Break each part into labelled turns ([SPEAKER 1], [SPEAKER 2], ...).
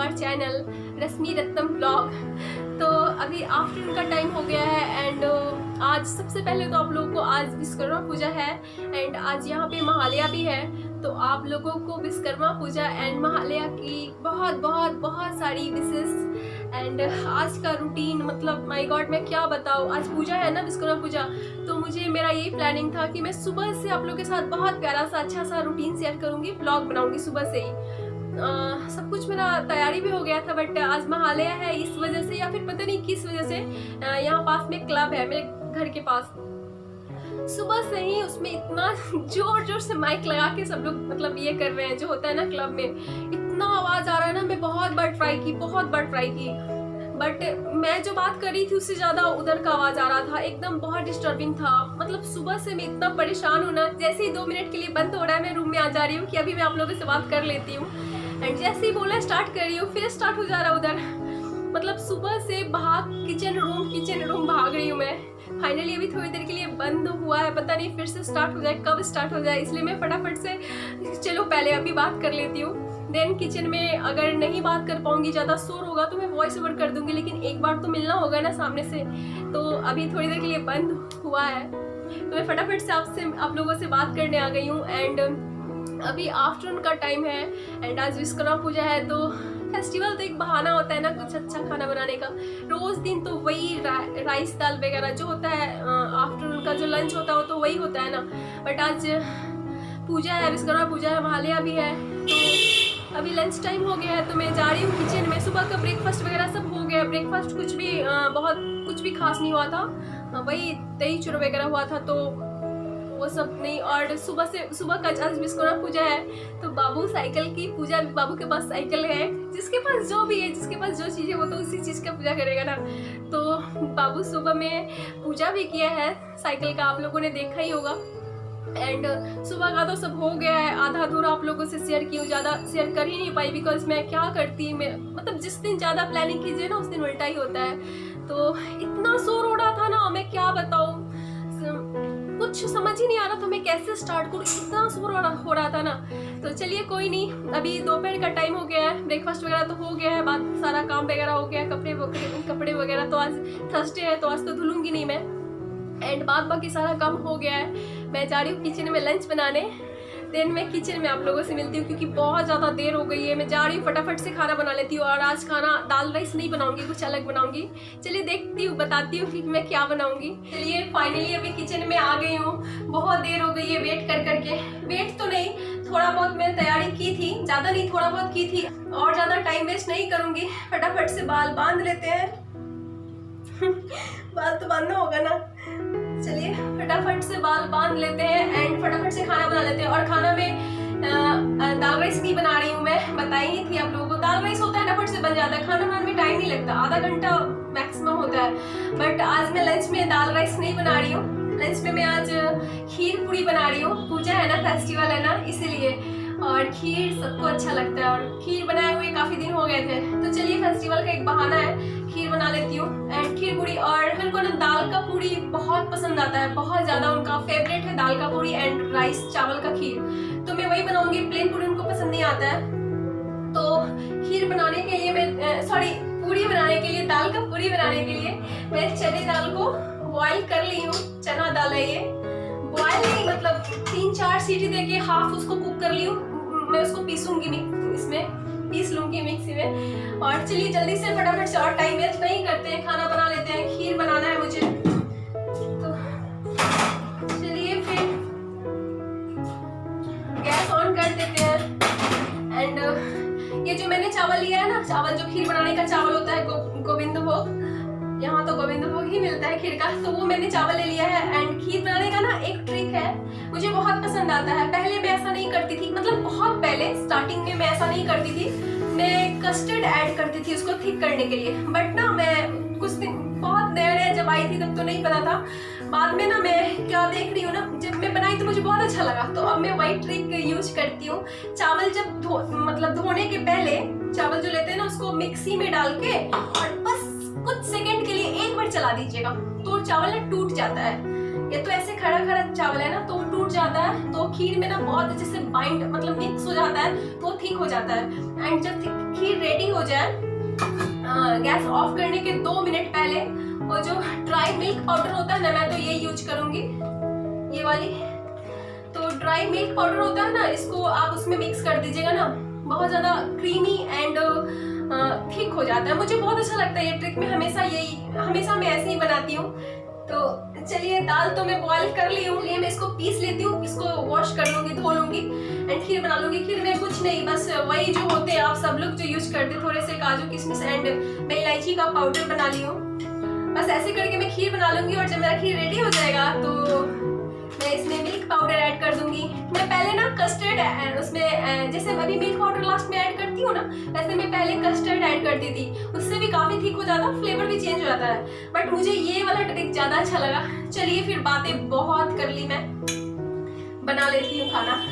[SPEAKER 1] Our channel Rashmi Ratnam blog. तो अभी afternoon का टाइम हो गया है एंड आज सबसे पहले तो आप लोगों को आज विश्वकर्मा पूजा है एंड आज यहाँ पे महालया भी है। तो आप लोगों को विश्वकर्मा पूजा एंड महालया की बहुत बहुत बहुत सारी विशेष एंड आज का रूटीन, मतलब माय गॉड मैं क्या बताऊँ। आज पूजा है ना, विश्वकर्मा पूजा, तो मुझे मेरा यही प्लानिंग था कि मैं सुबह से आप लोगों के साथ बहुत प्यारा सा अच्छा सा रूटीन शेयर करूँगी, ब्लॉग बनाऊँगी सुबह से ही। सब कुछ मेरा तैयारी भी हो गया था बट आज महालया है इस वजह से या फिर पता नहीं किस वजह से यहाँ पास में क्लब है मेरे घर के पास। सुबह से ही उसमें इतना जोर जोर से माइक लगा के सब लोग मतलब ये कर रहे हैं, जो होता है ना क्लब में, इतना आवाज आ रहा है ना। मैं बहुत बार ट्राई की बट मैं जो बात कर रही थी उससे ज्यादा उधर का आवाज आ रहा था, एकदम बहुत डिस्टर्बिंग था। मतलब सुबह से मैं इतना परेशान हूँ ना, जैसे ही 2 मिनट के लिए बंद हो रहा है मैं रूम में आ जा रही हूँ कि अभी मैं आप लोगों से बात कर लेती हूँ एंड जैसे ही बोला स्टार्ट कर रही हूँ फिर स्टार्ट हो जा रहा है उधर। मतलब सुबह से भाग किचन रूम भाग रही हूँ मैं। फाइनली अभी थोड़ी देर के लिए बंद हुआ है, पता नहीं फिर से स्टार्ट हो जाए, कब स्टार्ट हो जाए, इसलिए मैं फटाफट से चलो पहले अभी बात कर लेती हूँ। देन किचन में अगर नहीं बात कर पाऊंगी, ज़्यादा शोर होगा तो मैं वॉइस ओवर कर दूंगी, लेकिन एक बार तो मिलना होगा ना सामने से। तो अभी थोड़ी देर के लिए बंद हुआ है तो मैं फटाफट से आप लोगों से बात करने आ गई हूँ एंड अभी आफ्टरनून का टाइम है एंड आज विश्वकर्मा पूजा है। तो फेस्टिवल तो एक बहाना होता है ना कुछ अच्छा खाना बनाने का। रोज दिन तो वही राइस दाल वगैरह जो होता है, आफ्टरनून का जो लंच होता है वो तो वही होता है ना। बट आज पूजा है, विश्वकर्मा पूजा है, महालया भी है, तो अभी लंच टाइम हो गया है तो मैं जा रही हूँ किचन में। सुबह का ब्रेकफास्ट वगैरह सब हो गया। ब्रेकफास्ट कुछ भी खास नहीं हुआ था, वही दही चूर वगैरह हुआ था तो वो सब नहीं। और सुबह का आज विश्वकर्मा पूजा है तो बाबू साइकिल की पूजा, बाबू के पास साइकिल है, जिसके पास जो भी है, जिसके पास जो चीज़ है वो तो उसी चीज़ का पूजा करेगा ना। तो बाबू सुबह में पूजा भी किया है साइकिल का, आप लोगों ने देखा ही होगा। एंड सुबह का तो सब हो गया है, आधा अधूरा आप लोगों से शेयर की हूँ, ज़्यादा शेयर कर ही नहीं पाई बिकॉज मैं क्या करती, मैं मतलब जिस दिन ज़्यादा प्लानिंग कीजिए ना उस दिन उल्टा ही होता है। तो इतना शोर हो रहा था ना, मैं क्या बताऊँ, कुछ समझ ही नहीं आ रहा था मैं कैसे स्टार्ट करूँ, इतना शोर हो रहा था ना। तो चलिए कोई नहीं, अभी दोपहर का टाइम हो गया है, ब्रेकफास्ट वगैरह तो हो गया है, बात सारा काम वगैरह हो गया, कपड़े वगैरह तो आज थर्सडे है तो आज तो धुलूंगी नहीं मैं एंड बाकी सारा काम हो गया है। मैं जा रही हूँ किचन में लंच बनाने, देन मैं किचन में आप लोगों से मिलती हूँ क्योंकि बहुत ज़्यादा देर हो गई है। मैं जा रही हूँ फटाफट से खाना बना लेती हूँ और आज खाना दाल राइस नहीं बनाऊंगी, कुछ अलग बनाऊंगी। चलिए देखती हूँ, बताती हूँ कि मैं क्या बनाऊंगी। चलिए फाइनली अभी किचन में आ गई हूँ, बहुत देर हो गई है वेट कर करके। वेट तो नहीं, थोड़ा बहुत मैंने तैयारी की थी, ज़्यादा नहीं थोड़ा बहुत की थी, और ज़्यादा टाइम वेस्ट नहीं करूँगी, फटाफट से बाल बांध लेते हैं। बाल तो बांधना होगा ना, चलिए फटाफट से बाल बांध लेते हैं एंड फटाफट से खाना बना लेते हैं। और खाना में दाल राइस नहीं बना रही हूँ, मैं बताई ही थी आप लोगों को। दाल राइस होता है फटाफट से बन जाता है, खाना बनाने में टाइम नहीं लगता, आधा घंटा मैक्सिमम होता है। बट आज मैं लंच में दाल राइस नहीं बना रही हूँ, लंच में मैं आज खीर पूरी बना रही हूँ। पूजा है ना, फेस्टिवल है ना, इसीलिए। और खीर सबको अच्छा लगता है और खीर बनाए हुए काफ़ी दिन हो गए थे, तो चलिए फेस्टिवल का एक बहाना है, खीर बना लेती हूँ एंड खीर पूरी। और मेरे को ना दाल का पूरी बहुत पसंद आता है, बहुत ज़्यादा उनका फेवरेट है दाल का पूरी एंड राइस चावल का खीर, तो मैं वही बनाऊंगी। प्लेन पूरी उनको पसंद नहीं आता है, तो खीर बनाने के लिए पूरी बनाने के लिए, दाल का पूरी बनाने के लिए मैं चने दाल को बॉयल कर ली हूँ। चना दाल है ये, बॉयल नहीं मतलब 3-4 सीटी देके हाफ उसको कुक कर ली हूँ। मैं उसको पीसूंगी, इसमें पीस लूंगी मिक्सी में। और चलिए जल्दी से फटाफट से, और टाइम वेस्ट नहीं करते हैं, खाना बना लेते हैं। खीर बनाना है मुझे, तो चलिए फिर गैस ऑन कर देते हैं। एंड ये जो मैंने चावल लिया है ना, चावल जो खीर बनाने का चावल होता है, गोविंद भोग, यहाँ तो गोविंद भोग ही मिलता है खीर का, तो वो मैंने चावल ले लिया है। एंड खीर बनाने का ना एक ट्रिक है, मुझे बहुत पसंद आता है। पहले मैं ऐसा नहीं करती थी, मतलब बहुत पहले स्टार्टिंग में मैं ऐसा नहीं करती थी, मैं कस्टर्ड ऐड करती थी उसको थिक करने के लिए। बट ना मैं कुछ दिन, बहुत नया जब आई थी तब तो नहीं पता था, बाद में ना मैं क्या देख रही हूँ ना, जब मैं बनाई तो मुझे बहुत अच्छा लगा, तो अब मैं वही ट्रिक यूज करती हूँ। चावल जब धोने के पहले चावल जो लेते हैं ना उसको मिक्सी में डाल के और बस कुछ सेकंड के लिए एक बार चला दीजिएगा तो चावल ना टूट जाता है। ये तो ऐसे खड़ा खड़ा चावल है ना तो वो टूट जाता है, तो खीर में ना बहुत अच्छे से बाइंड मतलब मिक्स हो जाता है, तो थिक हो जाता है। एंड जब खीर रेडी हो जाए, गैस ऑफ करने के 2 मिनट पहले और जो ड्राई मिल्क पाउडर होता है ना, मैं तो ये यूज करूंगी, ये वाली। तो ड्राई मिल्क पाउडर होता है ना, इसको आप उसमें मिक्स कर दीजिएगा ना, बहुत ज्यादा क्रीमी एंड थिक हो जाता है। मुझे बहुत अच्छा लगता है ये ट्रिक, में हमेशा मैं ऐसे ही बनाती हूँ। तो चलिए, दाल तो मैं बॉईल कर ली हूँ, मैं इसको पीस लेती हूँ, इसको वॉश कर लूंगी, धो लूंगी एंड खीर बना लूंगी। खीर में कुछ नहीं, बस वही जो होते हैं आप सब लोग जो यूज करते, थोड़े से काजू किशमिश एंड मैं इलायची का पाउडर बना ली हूँ। बस ऐसे करके मैं खीर बना लूंगी और जब मेरा खीर रेडी हो जाएगा तो मैं इसमें मिल्क पाउडर ऐड कर दूंगी। मैं पहले ना कस्टर्ड उसमें, जैसे अभी मिल्क पाउडर लास्ट में ऐड करती हूँ ना, वैसे मैं पहले कस्टर्ड ऐड करती थी, उससे भी काफी ठीक हो जाता, फ्लेवर भी चेंज हो जाता है। बट मुझे ये वाला ट्रिक ज्यादा अच्छा लगा। चलिए फिर, बातें बहुत कर ली, मैं बना लेती हूँ खाना।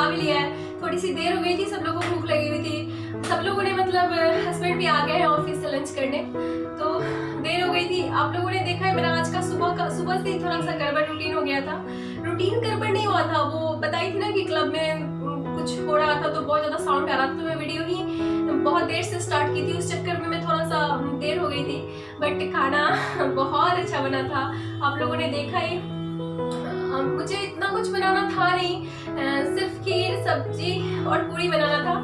[SPEAKER 1] भी लिया है। थोड़ी सी देर हो गई थी, सब लोगों को भूख लगी हुई थी, सब लोगों ने मतलब हस्बैंड भी आ गए हैं ऑफिस से लंच करने, तो देर हो गई थी। आप लोगों ने देखा है मेरा आज का सुबह से थोड़ा सा गड़बड़ रूटीन हो गया था। रूटीन गड़बड़ नहीं हुआ था, वो बताई थी ना कि क्लब में कुछ हो रहा था तो बहुत ज़्यादा साउंड आ रहा था, तो मैं वीडियो ही बहुत देर से स्टार्ट की थी, उस चक्कर में मैं थोड़ा सा देर हो गई थी। बट खाना बहुत अच्छा बना था, आप लोगों ने देखा ही। मुझे इतना कुछ बनाना था नहीं, सिर्फ खीर सब्जी और पूरी बनाना था,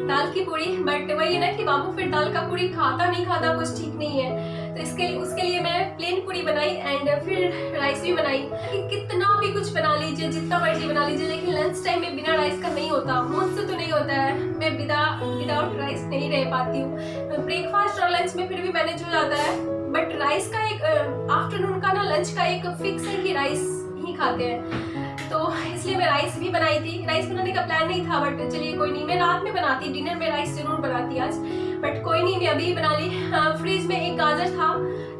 [SPEAKER 1] दाल की पूरी। बट वही है ना कि बाबू फिर दाल का पूरी खाता नहीं खाता, कुछ ठीक नहीं है, तो उसके लिए मैं प्लेन पूरी बनाई एंड फिर राइस भी बनाई। कितना भी कुछ बना लीजिए, जितना मर्जी बना लीजिए, लेकिन लंच टाइम में बिना राइस का नहीं होता, मुझसे तो नहीं होता है, मैं विदाउट राइस नहीं रह पाती हूँ। ब्रेकफास्ट और लंच में फिर भी मैनेज हो जाता है, बट राइस का एक आफ्टरनून का ना लंच का एक फिक्स है कि राइस ही खाते हैं, तो इसलिए मैं राइस भी बनाई थी। राइस बनाने का प्लान नहीं था, बट चलिए कोई नहीं, मैं रात में बनाती, डिनर में राइस जरूर बनाती आज, बट कोई नहीं, मैं अभी ही बना ली। फ्रिज में एक गाजर था,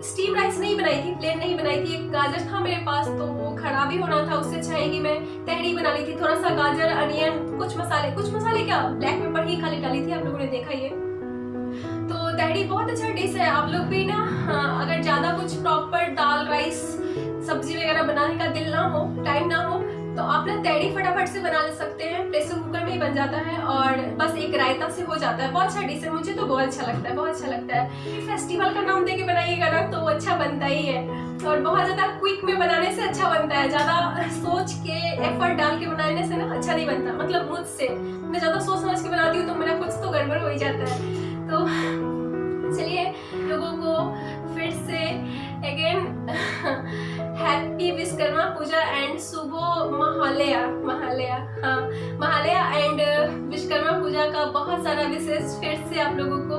[SPEAKER 1] स्टीम राइस नहीं बनाई थी, प्लेन नहीं बनाई थी, एक गाजर था मेरे पास, तो वो खराब ही होना था, उससे अच्छा है कि मैं तहरी बना ली थी। थोड़ा सा गाजर, अनियन, कुछ मसाले क्या ब्लैक पेपर ही खाली डाली थी, आप लोगों ने देखा ये। तो तहरी बहुत अच्छा डिश है, आप लोग भी ना अगर ज्यादा कुछ प्रॉपर दाल राइस सब्जी वगैरह बनाने का दिल ना हो, टाइम ना हो, तो आप ना तहरी फटाफट से बना ले सकते हैं, प्रेशर कुकर में ही बन जाता है और बस एक रायता से हो जाता है। बहुत अच्छा डिश है, मुझे तो बहुत अच्छा लगता है, बहुत अच्छा लगता है। फेस्टिवल का नाम देके बनाइएगा ना तो अच्छा बनता ही है, और बहुत ज्यादा क्विक में बनाने से अच्छा बनता है। ज्यादा सोच के एफर्ट डाल के बनाने से ना अच्छा नहीं बनता, मतलब मुझसे, मैं ज्यादा सोच समझ के बनाती हूँ तो मेरा कुछ तो गड़बड़ हो ही जाता है। तो चलिए लोगों को फिर से again happy Vishwakarma Puja and शुभ महालया एंड विश्वकर्मा पूजा का बहुत सारा विशेष फिर से आप लोगों को।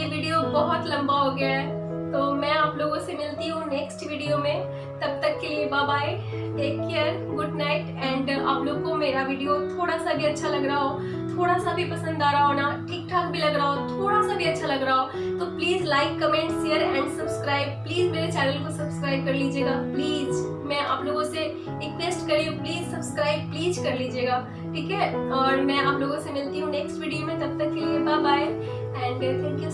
[SPEAKER 1] ये वीडियो बहुत लंबा हो गया है, तो मैं आप लोगों से मिलती हूँ नेक्स्ट वीडियो में। तब तक के लिए bye bye, take care, good night. And आप लोग को मेरा वीडियो थोड़ा सा भी अच्छा लग रहा हो, थोड़ा सा भी पसंद आ रहा हो ना, ठीक ठाक भी लग रहा हो, थोड़ा सा भी अच्छा लग रहा हो, तो please like comment share and subscribe, please मेरे चैनल को सब्सक्राइब कर लीजिएगा, प्लीज मैं आप लोगों से रिक्वेस्ट कर रही हूँ, प्लीज सब्सक्राइब प्लीज कर लीजिएगा, ठीक है। और मैं आप लोगों से मिलती हूँ नेक्स्ट वीडियो में, तब तक के लिए bye bye and thank you.